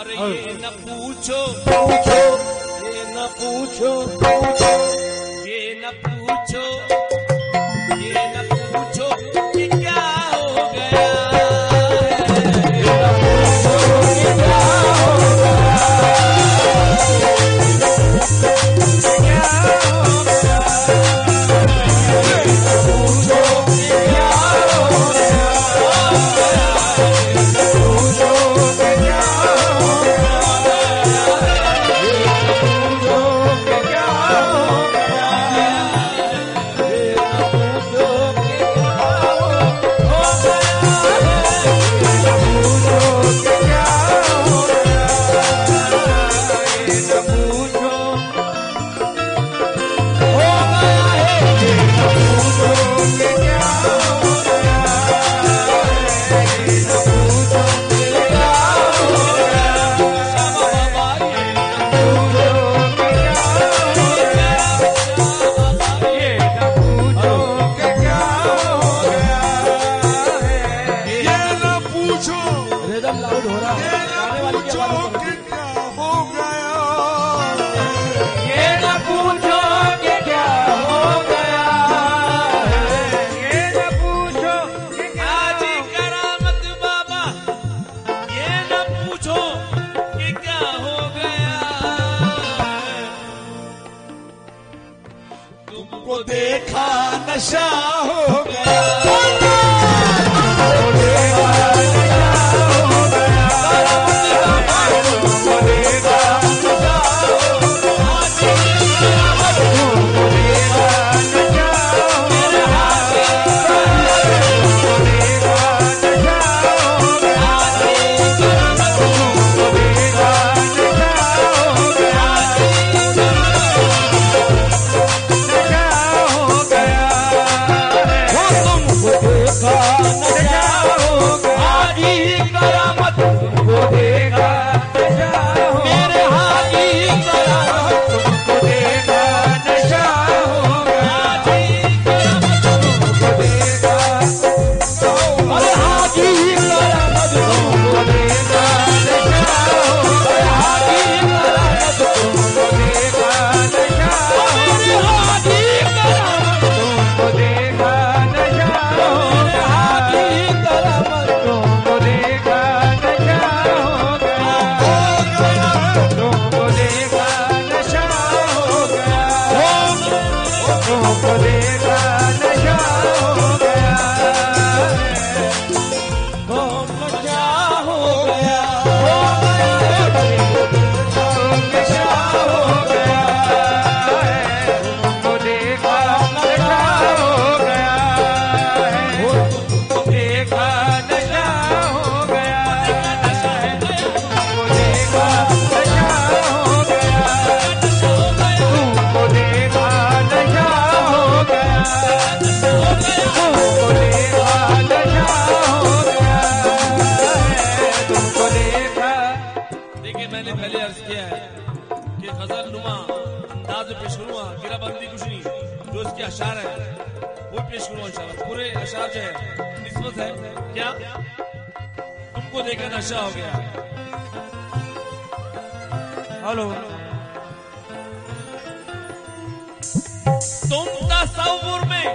अरे ये न पूछो ये न पूछो ये न पूछो ये न पूछो कि क्या हो गया ये न पूछो कि क्या हो देखा नशा हो गया अशार है वो पेश करो इंशाल्लाह। पूरे अशार जो है निस्बत है क्या तुमको देखकर नशा हो गया। हेलो तुम तसव्वुर में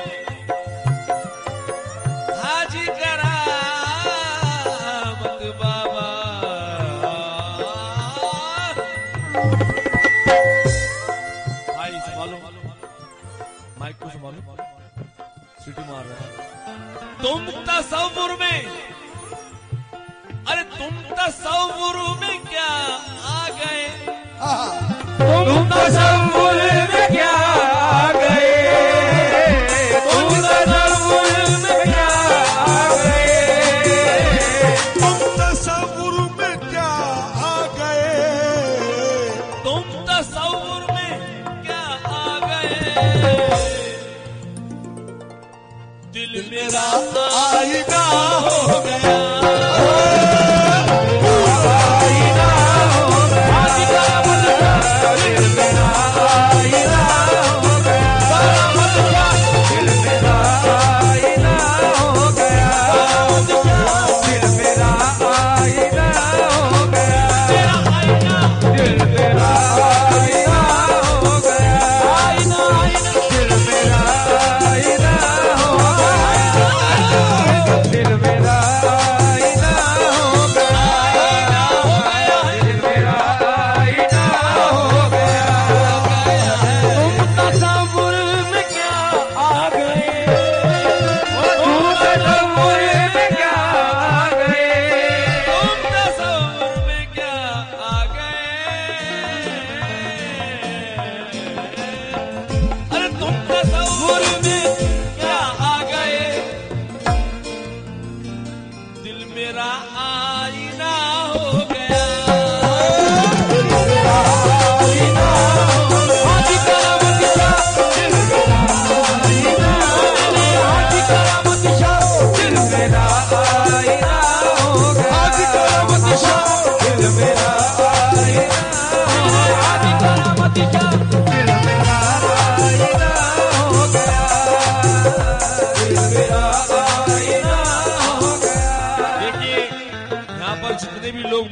हाजी करामत बाबा भाई संभालो माइक को संभालो सीटी मार रहा है। तुम तसव्वुर में अरे तुम तसव्वुर में क्या आ गए तुम तसव्वुर में क्या आ गए तुम तसव्वुर में क्या आ गए तुम तसव्वुर में क्या आ गए तुम तसव्वुर में क्या आ गए। दिल मेरा आईना हो गया आईना हो गया।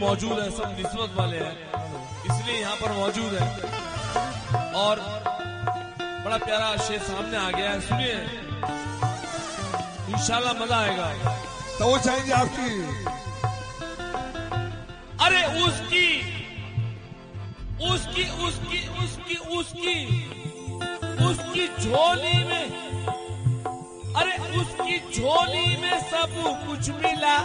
मौजूद है सब निस्बत वाले हैं, इसलिए यहाँ पर मौजूद है। और बड़ा प्यारा शेर सामने आ गया है, सुनिए, इंशाल्लाह मजा आएगा। तो वो चाहेंगे आपकी। अरे उसकी उसकी उसकी उसकी उसकी उसकी झोली में, अरे उसकी झोली में सब कुछ मिला,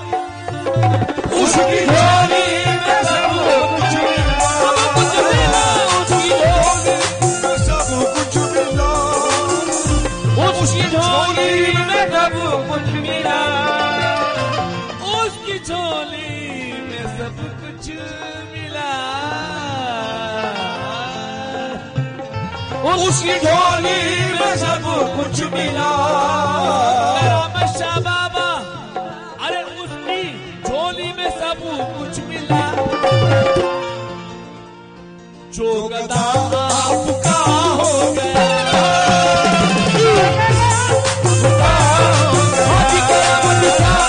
उसकी झोली में सब कुछ मिला, उसकी झोली में सब कुछ मिला, उसकी झोली में सब कुछ मिला, उसकी झोली में सब कुछ मिला, उसकी झोली में सब कुछ मिला। शाह बाबा, अरे उसकी झोली में सब कुछ मिला, जो गदा आपका हो गया, हाजी करामत शाह,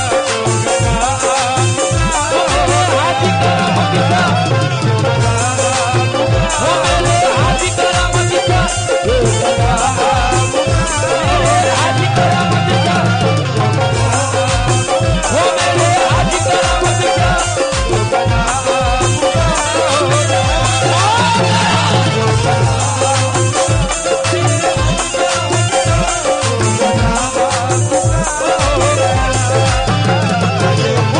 हाजी करामत शाह, हो मेरे हाजी करामत शाह, हाजी करामत शाह, हो मेरे हाजी करामत शाह,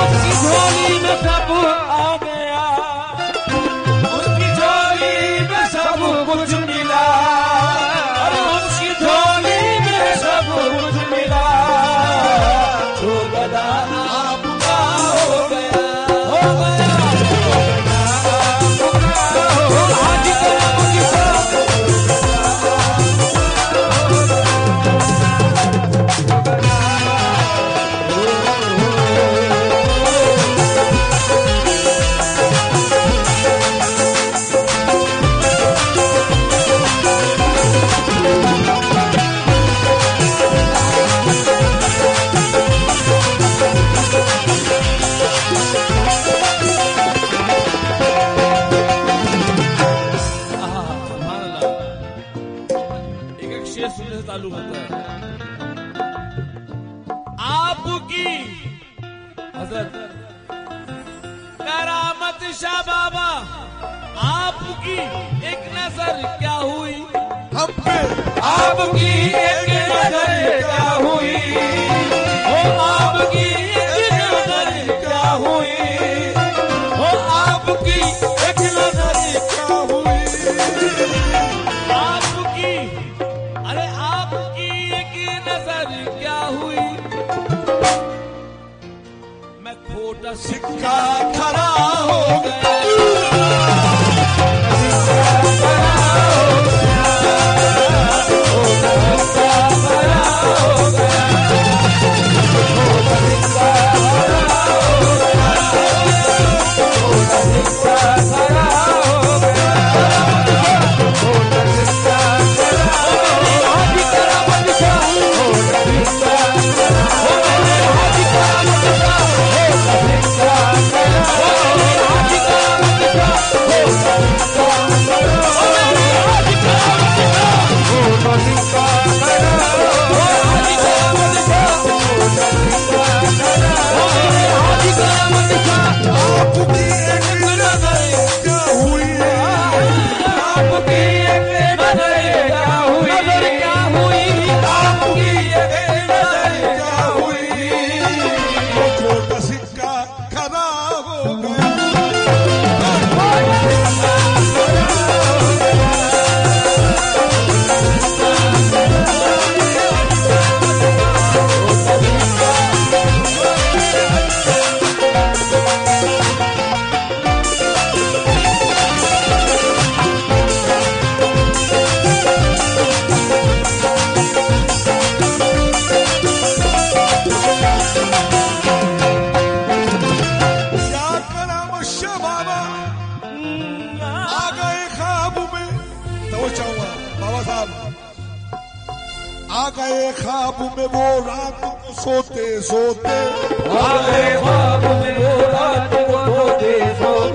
उसकी झोली में सब आ गया, उसकी झोली में सब कुछ मिला, अरे उसकी झोली में सब कुछ मिला, जो गदा आपका हो गया, हो गया, हाजी करामत शाह, सुनने से ताल्लुक होता है। आपकी हजरत करामत शाह बाबा, आपकी एक नजर क्या हुई हम पे, आपकी एक नजर क्या हुई, हो आपकी एक नजर क्या हुई, हो आपकी एक नजर क्या हुई, आपकी, अरे आपकी एक नजर क्या हुई, मैं खोटा सिक्का खड़ा हो गया, आ गए ख्वाब में वो रात को सोते सोते, आ गए ख्वाब में वो रात को सोते सोते,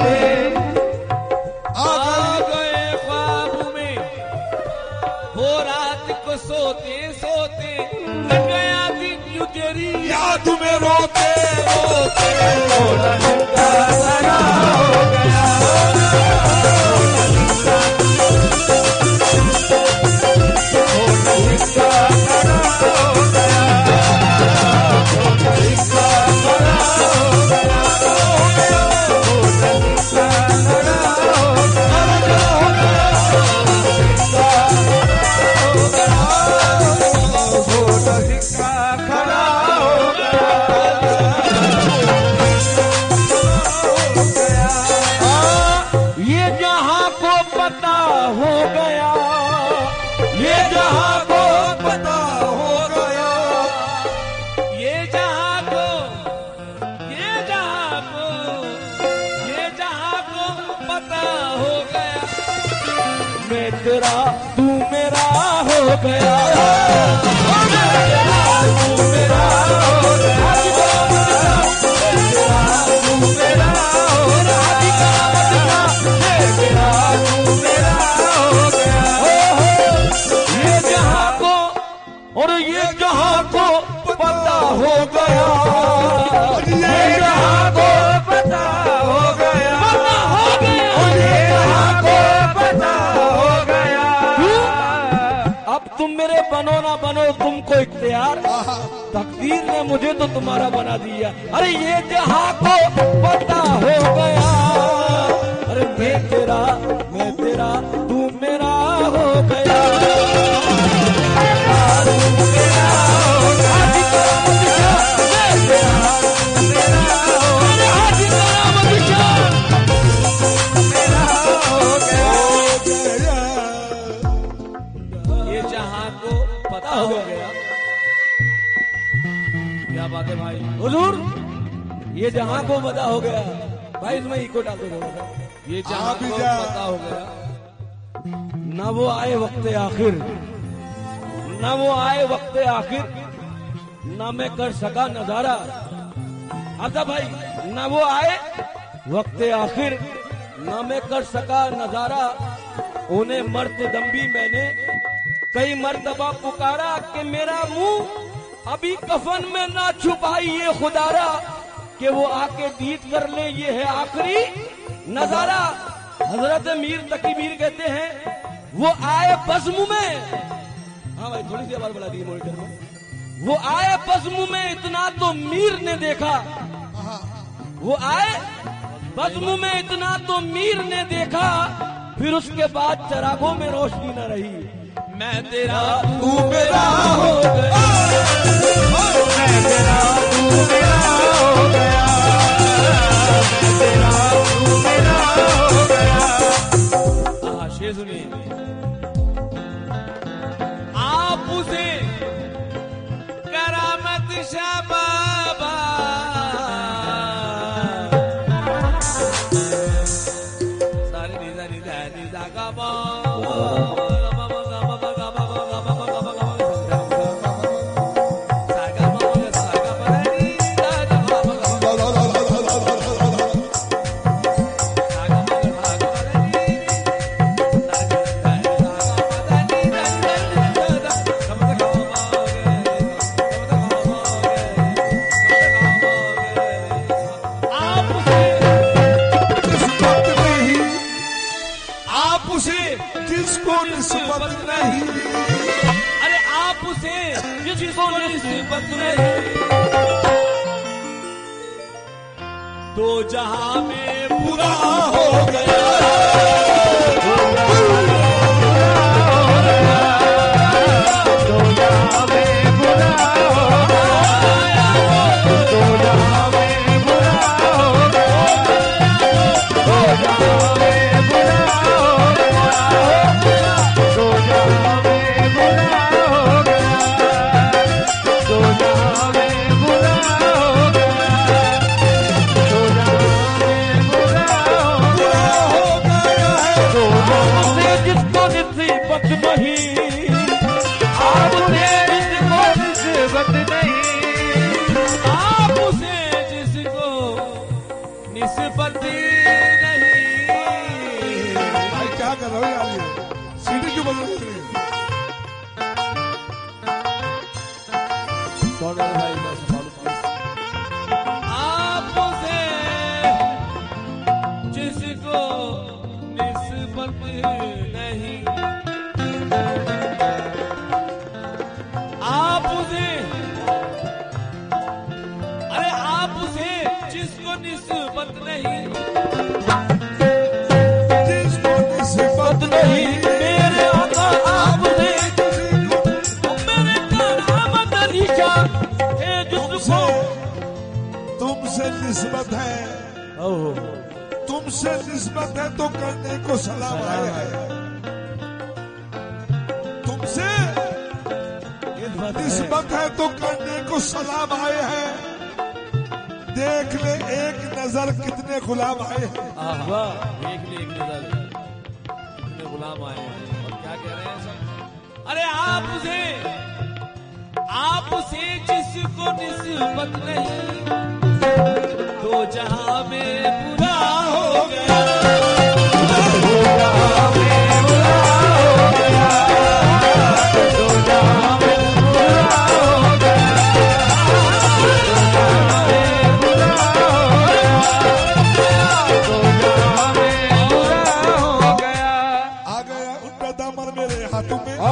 पता हो गया, ये जहां को पता हो गया, ये जहां को, ये जहां को, ये जहां को पता हो गया, मैं तेरा तू मेरा हो गया, मैं तेरा तू मेरा हो गया, तू मेरा हो गया, मैं तेरा तू मेरा हो गया, ये जहां को और ये जहां को पता हो गया, ये जहां को पता हो गया, पता हो गया, ये जहां को पता हो गया। अब तुम मेरे बनो ना बनो तुमको इख्तियार, तकदीर ने मुझे तो तुम्हारा बना दिया। अरे ये जहां को पता हो गया, अरे मैं तेरा तू मेरा हो गया, ये जहां को पता हो गया। क्या बात है भाई हुजूर, ये जहां को पता हो गया। भाई इसमें इको डाल दो थोड़ा सा। ये जहां को पता हो गया, ना वो आए वक्त आखिर, ना वो आए वक्त आखिर, ना मैं कर सका नजारा। अच्छा भाई, ना वो आए वक्त आखिर, ना मैं कर सका नजारा, उन्हें मरते दम भी मैंने कई मर्तबा पुकारा कि मेरा मुंह अभी कफन में ना छुपाइए खुदारा, कि वो आके दीद कर ले, ये है आखिरी नजारा। हजरत मीर तकी मीर कहते हैं वो आए बज़्म में, हाँ भाई थोड़ी सी आवाज बढ़ा दी मॉनिटर में, वो आए बज़्म में इतना तो मीर ने देखा, वो आए बज़्म में इतना तो मीर ने देखा, फिर उसके बाद चरागों में रोशनी न रही, मैं तेरा तू मेरा हो गया, मैं तेरा तू मेरा हो गया, मैं तेरा तू मेरा हो गया। शेर सुनिए, आप उसे करामत शाह बाबा, सारी निजा निजा निजा का जिसको निस्बत नहीं, अरे आप उसे जिसको निस्बत नहीं, दो जहां में बुरा हो गया, दो जहां में बुरा हो गया, दो जहां में बुरा हो गया, दो जहां में बुरा हो गया, दो जहां में बुरा हो गया, दो जहां में बुरा हो गया, दो जहां में बुरा हो गया, दो जहां में जिसको निस्बत नहीं, आपने जिसको निस्बत नहीं, आप उसे जिसको निस्बत नहीं। भाई क्या कर रहे हो यार, ये सीढ़ी क्यों बदल रही है? कौन है भाई? आप उसे जिसको निस्बत नहीं, आप उसे, अरे आप उसे जिसको निस्बत नहीं, जिसको निस्बत नहीं, मेरे आका आपने मेरे करामत निशा है, जिसको तुमसे निस्बत है, तुमसे निस्बत निस्बत है तो करने को सलाम आए हैं। तुमसे निस्बत है तो करने को सलाम आए हैं। देख ले एक नजर कितने गुलाम आए हैं। देख ले एक नजर कितने गुलाम आए हैं। और क्या कह रहे हैं सब? अरे आपसे जिसको निस्बत नहीं तो जहां में बुरा हो गया।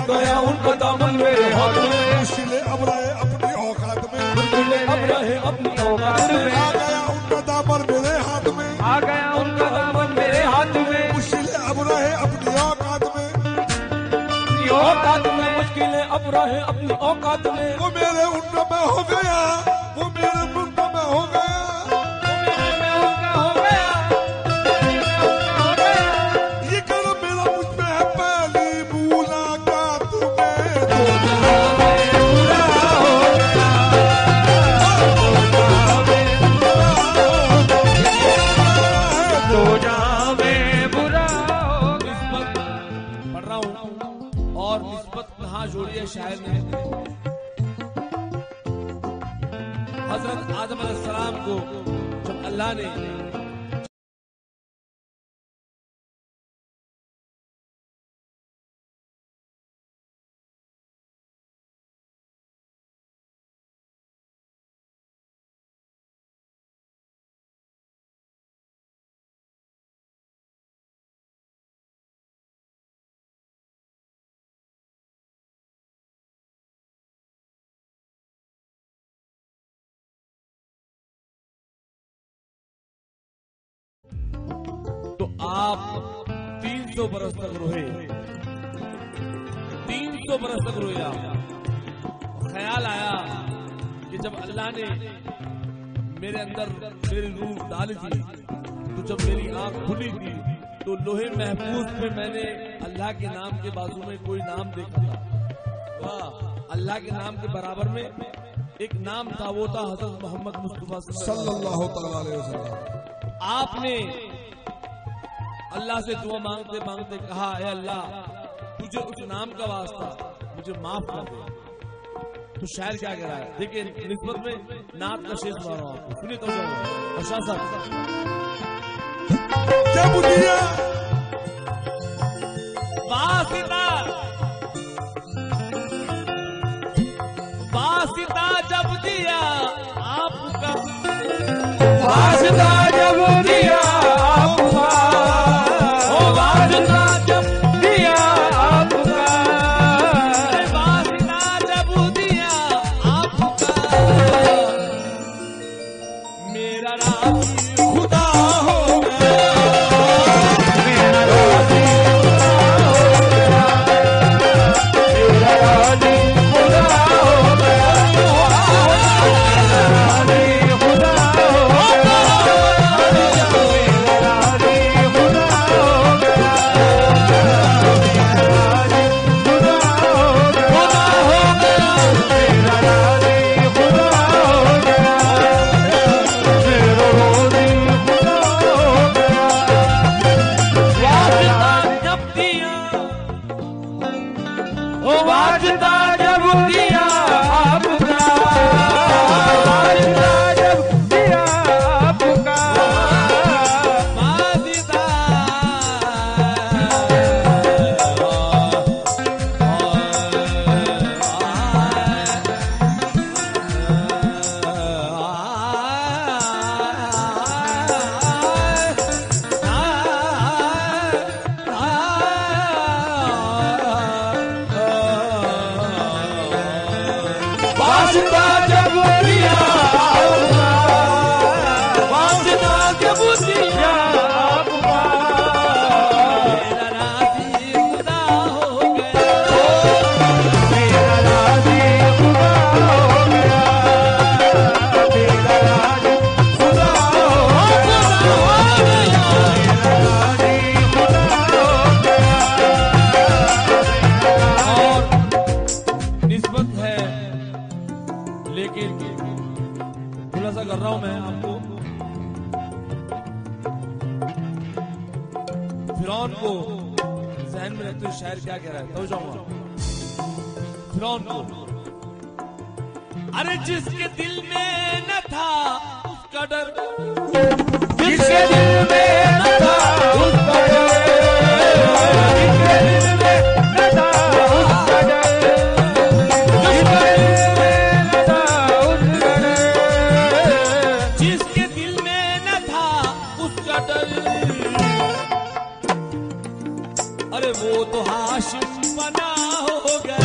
गया उनका दामन मेरे हाथ में। मुश्किलें अब रहे अपनी औकात में। मुश्किलें अब रहे अपनी औकात में। आ गया उनका दामन मेरे हाथ में। आ गया उनका दामन मेरे हाथ में। मुश्किलें अब रहे अपनी औकात में। अपनी औकात में मुश्किलें अब रहे अपनी औकात में। वो मेरे उनका मैं हो गया। वो मेरे उनका मैं हो गया। वो मेरे में उनका हो गया। उनका हो गया। ये कर मेरा मुझ में है पहली मुलाकात शायर ने हजरत आदम अलैहिस्सलाम को जब अल्लाह ने तो आप 300 बरस तक रोए, 300 बरस तक रोए आप। ख्याल आया कि जब अल्लाह ने मेरे अंदर मेरी रूह डाली थी, तो जब मेरी आंख खुली थी तो लोहे महफूज पे मैंने अल्लाह के नाम के बाजू में कोई नाम देखा था। वाह, अल्लाह के नाम के बराबर में एक नाम था, वो था हजरत मोहम्मद मुस्तफा सल्लल्लाहु अलैहि वसल्लम। आपने अल्लाह से दुआ मांगते मांगते कहा, है अल्लाह तुझे उस नाम का वास्ता मुझे माफ कर दे। तो शायर क्या कह रहा है, देखिए निस्बत में नात का शेष सुना रहा हूं आपको, सुनिए तो अरशद साहब। जब दिया वासिता वासिता जब दिया आपका, वासिता जब दिया आपका, वासिता जब दिया आपका, वासिता जब दिया आपका, मेरा राज़ी खुदा हो गया, मेरा राज़ी खुदा हो गया, मेरा राज़ी खुदा हो गया, राज़ी खुदा हो फिरौन को जहन में रखते हुए शायर क्या कह रहा है, तो जाऊंगा फिरौन को। अरे जिसके दिल में न था उसका डर, जिसके दिल में न था उसका डर, जिसके दिल में न था उसका डर, जिसके दिल में न था उसका डर, अरे वो तो हाशिम बना हो गया।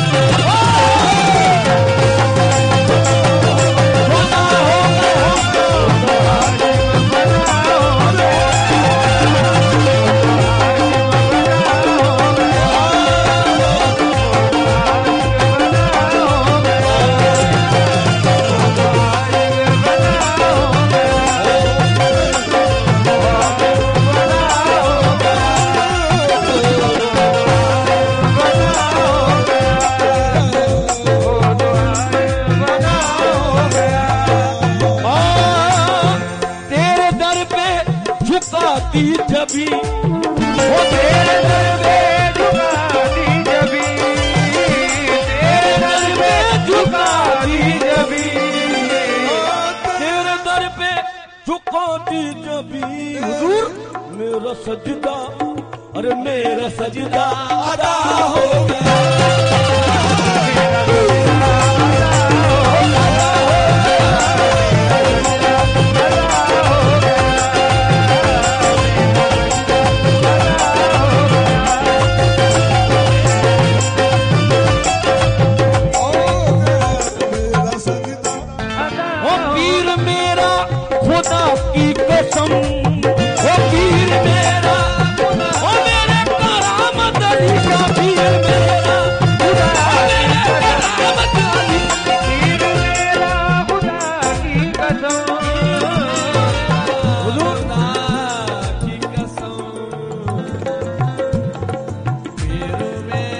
जबी वो तेरे दर पे झुकाती जबी, तेरे दर पे झुकाती जबी, तेरे दर पे झुकाती जबी। हुजूर मेरा सजदा, अरे मेरा सजदा अदा हो गया, कसम वो पीर मेरा, वो मेरे करामत अली का पीर मेरा, खुदा मेरे करामत अली, पीर मेरा खुदा की कसम, खुदा की कसम, पीर मेरा, पीर मेरा।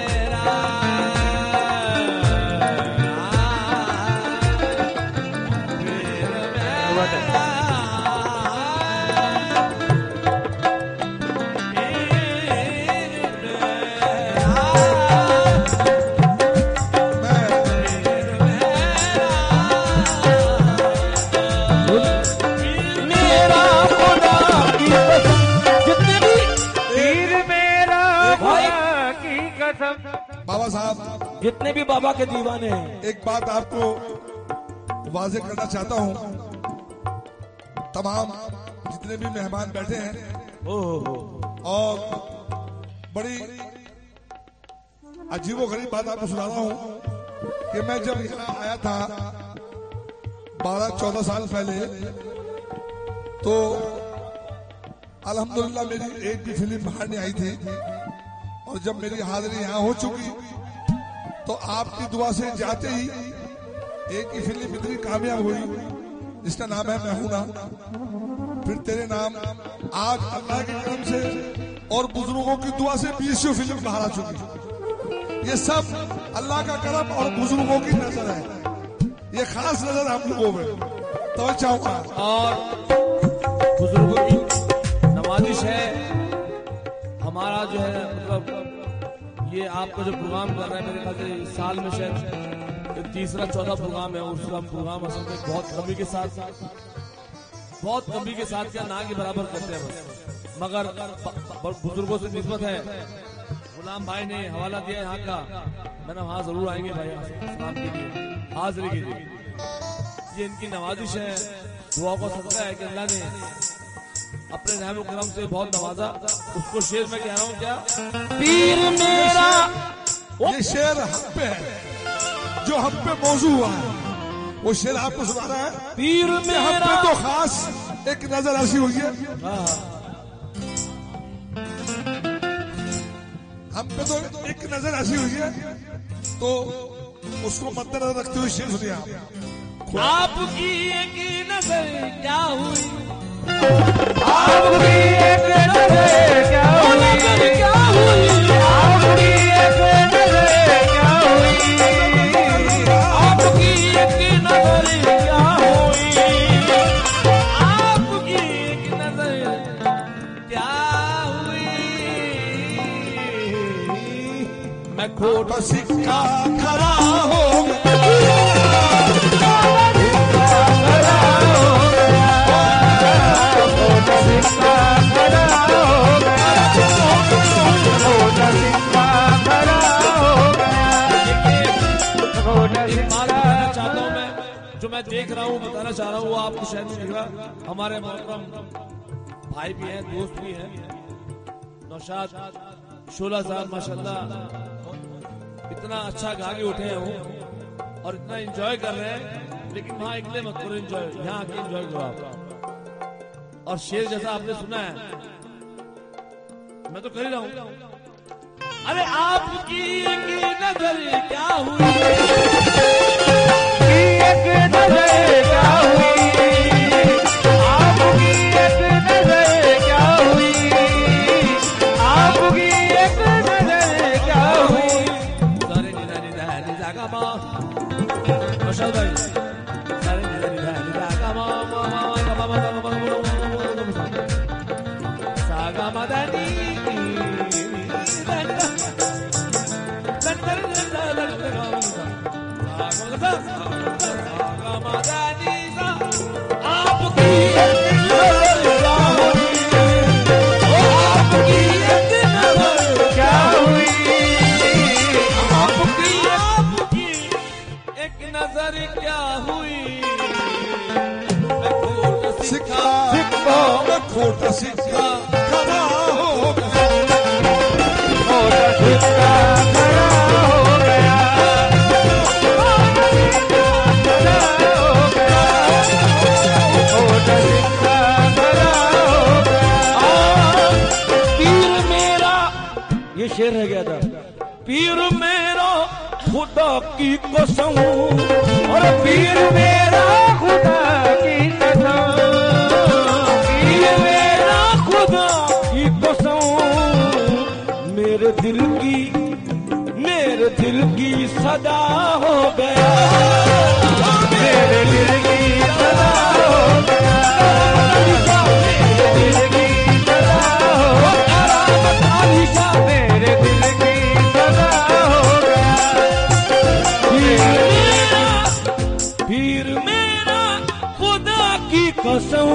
बाबा साहब जितने भी बाबा के दीवाने हैं, एक बात आपको वाज़ेह करना चाहता हूँ, तमाम जितने भी मेहमान बैठे हैं और बड़ी अजीबोगरीब बात आपको सुना रहा हूँ कि मैं जब यहाँ आया था 12-14 साल पहले, तो अल्हम्दुलिल्लाह मेरी एक भी फिल्म बाहर नहीं आई थी, और जब मेरी हाजिरी यहाँ हो चुकी तो आपकी दुआ से जाते ही एक ही फिल्म इतनी कामयाब हुई जिसका नाम है मैं हूं ना, फिर तेरे नाम। आज अल्लाह के करम से और बुजुर्गों की दुआ से 20 फिल्म बाहर आ चुकी। ये सब अल्लाह का करम और बुजुर्गों की नजर है, ये खास नजर हम लोगों में तो चाहूंगा। और बुजुर्गों की नवाजिश है हमारा जो है, मतलब ये आपका जो प्रोग्राम कर रहा है मेरे ख्याल से साल में शायद तीसरा चौथा प्रोग्राम है, उसका प्रोग्राम असल में बहुत कमी के साथ क्या ना के बराबर करते हैं बस, मगर बुजुर्गों से निस्बत है। गुलाम भाई ने हवाला दिया यहाँ का, मैंने वहां जरूर आएंगे भाई, सलाम कीजिए, हाजिरी कीजिए। ये इनकी नवाजिश है, दुआ का सदका है कि अल्लाह ने अपने रहम करम से बहुत नवाजा। उसको शेर में कह रहा हूँ क्या, पीर मेरा, ये शेर हम पे है, जो हम पे मौजू हुआ है वो शेर आपको सुना रहा है। पीर मेरा हम पे तो खास एक नजर ऐसी हुई है, हम पे तो एक नजर ऐसी हुई है, तो उसको मद्देनजर रखते हुए शेर सुनिए आप। आपकी एक नजर क्या हुई, आपकी एक नजर क्या हुई, क्या हुई, आपकी एक नजर क्या हुई, आपकी एक नजर क्या हुई, आपकी एक नजर क्या हुई, मैं खोटा सिक्का खरा हो जो मैं देख रहा हूँ, बताना चाह रहा हूँ, वो आपको शायद नहीं दिख रहा। हमारे मोहतरम भाई भी हैं, दोस्त भी हैं, नौशाद शोला साहब माशाल्लाह इतना अच्छा गा के उठे हैं और इतना एंजॉय कर रहे हैं। लेकिन वहां अकेले मत करो एंजॉय, यहाँ आके एंजॉय करो आप। और शेर जैसा आपने सुना है, मैं तो कर ही रहा हूँ। अरे आपकी नजर क्या हुई, एक नजर क्या हुई, आपकी एक नजर क्या हुई, आपकी एक नजर क्या हुई। सारे निदा निदा निदा का माँ मशाल भाई, सारे निदा निदा निदा का माँ सागा मदनी खोटा सिक्का खरा हो गया, खोटा सिक्का खरा हो गया, खोटा सिक्का खरा हो गया। पीर मेरा, ये शेर रह गया था, पीर मेरा खुदा की कसम, और पीर मेरा खुदा की कसम, मेरे दिल की सदा हो गया, मेरे दिल की सदा हो गया, मेरे दिल की सदा हो गया, मेरे दिल की सदा हो गया। पीर मेरा खुदा की कसम,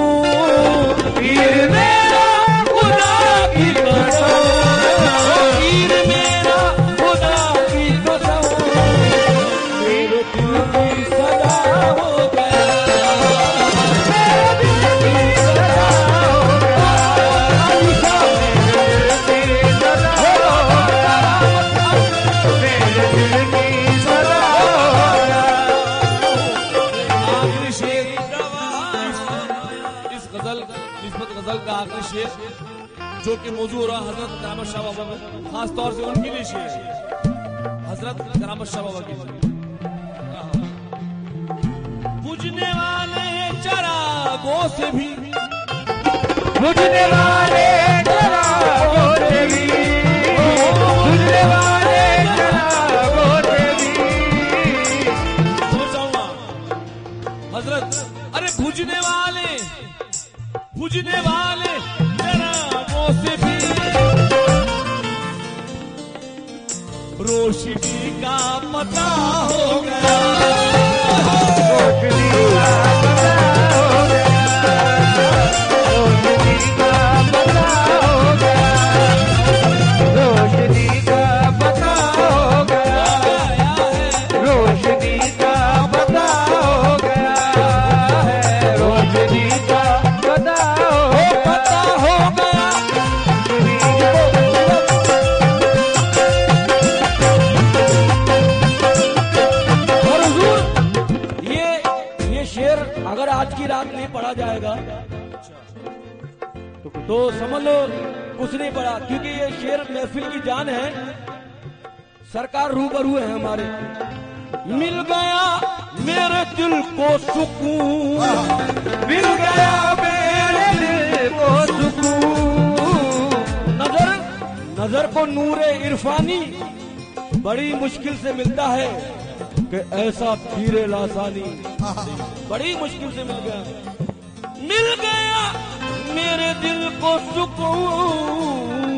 पीर मेरा खुदा की कसम, पीर मेरा खुदा की कसम, मेरे दिल की सदा हो गया, मेरे दिल की सदा हो गया, मेरे दिल की सदा हो गया, मेरे दिल की सदा हो गया। आखिरी शेर, इस गजल का आखिरी शेर जो कि मौजू हो रहा हजरत करामत शाह बाबा में, खास तौर से उनके लिए शेर है, हजरत करामत शाह बाबा के लिए। बुझने वाले चरागों से भी, बुझने वाले चरागों से भी, बुझने वाले चरागों से भी, सोचाऊंगा हजरत, अरे बुझने वाले चरागों से भी रोशनी का पता हो गया, रोशनी का पता हो गया, रोशनी का पता हो गया, रोशनी का पता हो गया, रोशनी का पता हो गया है, रोशनी का पता हो गया। और हुजूर, ये शेर अगर आज की रात नहीं पढ़ा जाएगा तो समझ लो कुछ नहीं पढ़ा, क्योंकि ये शेर महफिल की जान है। सरकार रूबरू है हमारे, मिल गया मेरे दिल को सुकून, मिल गया मेरे दिल को सुकून। नजर को नूरे इरफानी बड़ी मुश्किल से मिलता है कि ऐसा पीरे लासानी, बड़ी मुश्किल से मिल गया मेरे दिल को सुकून।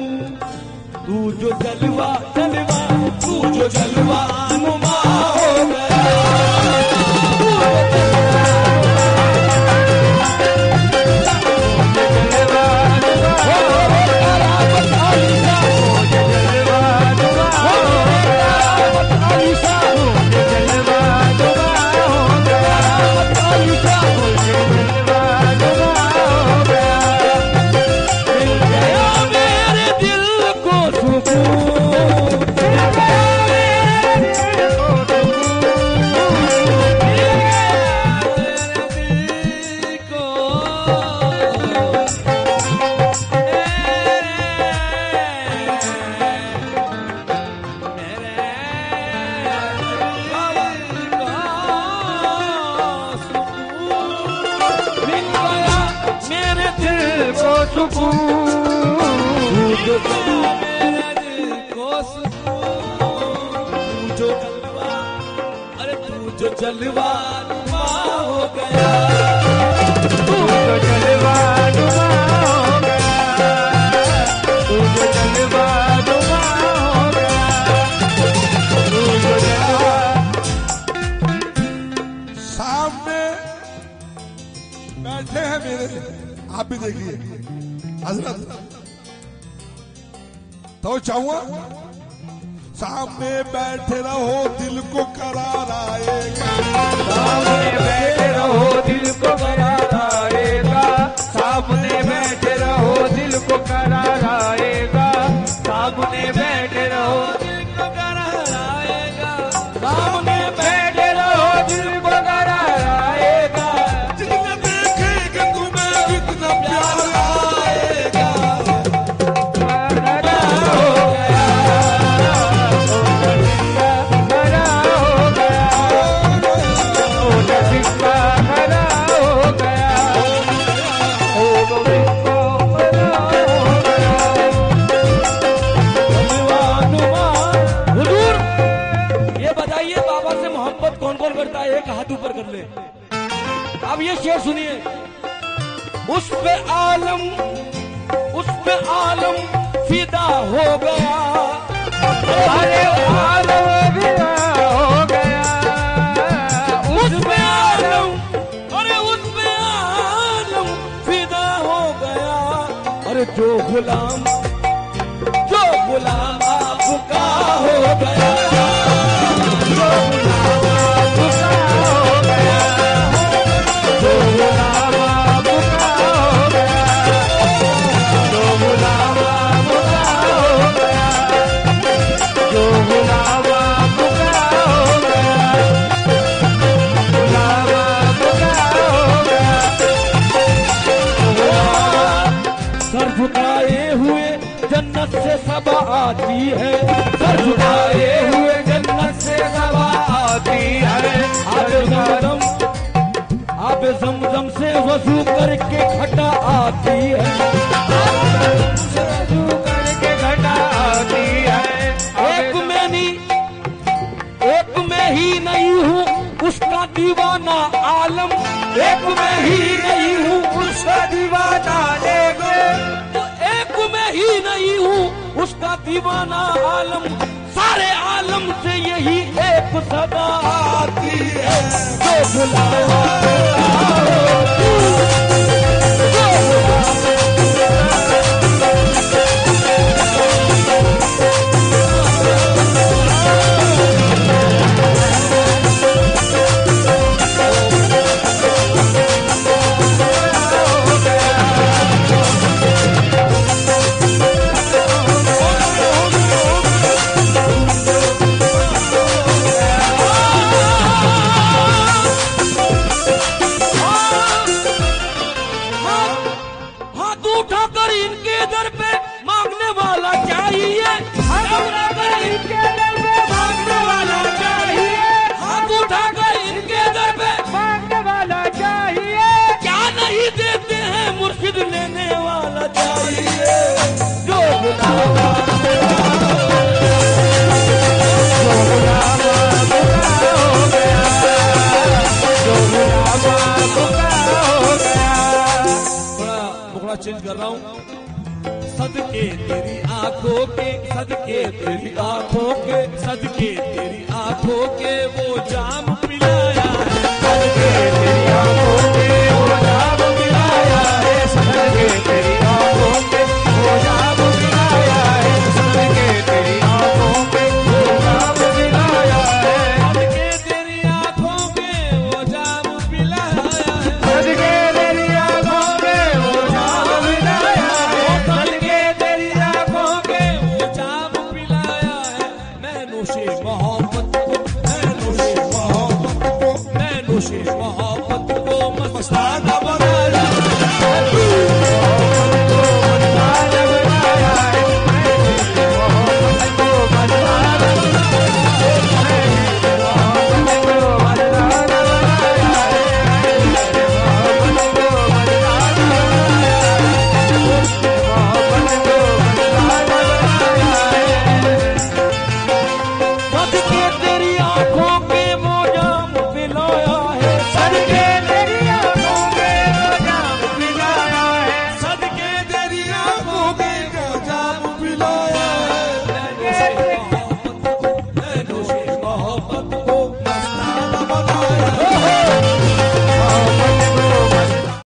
तू जो जलवा तू तू जो जलवा नुमा हो गया, जो जलवा नुमा हो गया, तू जो जलवा नुमा हो गया, तू जो जलवा नुमा हो गया, तू जो जलवा। सामने बैठे हैं मेरे, आप भी देखिए हजरत, तो चाहूंगा सामने बैठे रहो दिल को करार आएगा, सामने बैठे रहो दिल को करार आएगा, सामने बैठे रहो दिल को करार आएगा, सामने बैठे रहो दिल को करार आएगा, सामने बैठे रहो दिल को करार आएगा, जितने देखेंगे तुम्हें इतना प्यार आएगा, करता है, एक हाथ ऊपर कर ले। अब ये शेर सुनिए, उस पे आलम फिदा हो गया, अरे आलम फिदा हो गया, उस पे आलम, अरे उस पे आलम फिदा हो गया, अरे जो गुलाम आपका हो गया, जो गुलाम सबा आती है, सर झुकाए हुए जन्नत से सबा आती है, आब ज़मज़म से वज़ू करके घटा आती है, वज़ू करके घटा आती है, एक में ही नहीं हूँ उसका दीवाना आलम, एक में ही नहीं हूँ उसका दीवाना, एक में ही नहीं हूँ उसका दीवाना आलम, सारे आलम से यही एक सदा आती है, जो बुलावा चेंज कर रहा हूं, सदके तेरी आंख आंखों के सदके तेरी आंखों के सदके तेरी आंखों के वो जाम पिलाया है सदके तेरी आंखों के वो जाम पिलाया है सदके तेरी आंखों के वो जाम पिलाया है सदके तेरी आंखों के वो जाम पिलाया है सदके तेरी आंखों के वो जाम पिलाया है सदके तेरी आंखों के वो जाम पिलाया है सदके तेरी आंखों के वो जाम पिलाया है मैं नोशे मोहब्बत को मैं नोशे मोहब्बत को मैं नोशे मोहब्बत को मस्ताना बनाया सदके तेरी आंखों के वो जाम पिलाया है सदके तेरी आंखों के वो जाम पिलाया है सदके तेरी आंखों के वो जाम पिलाया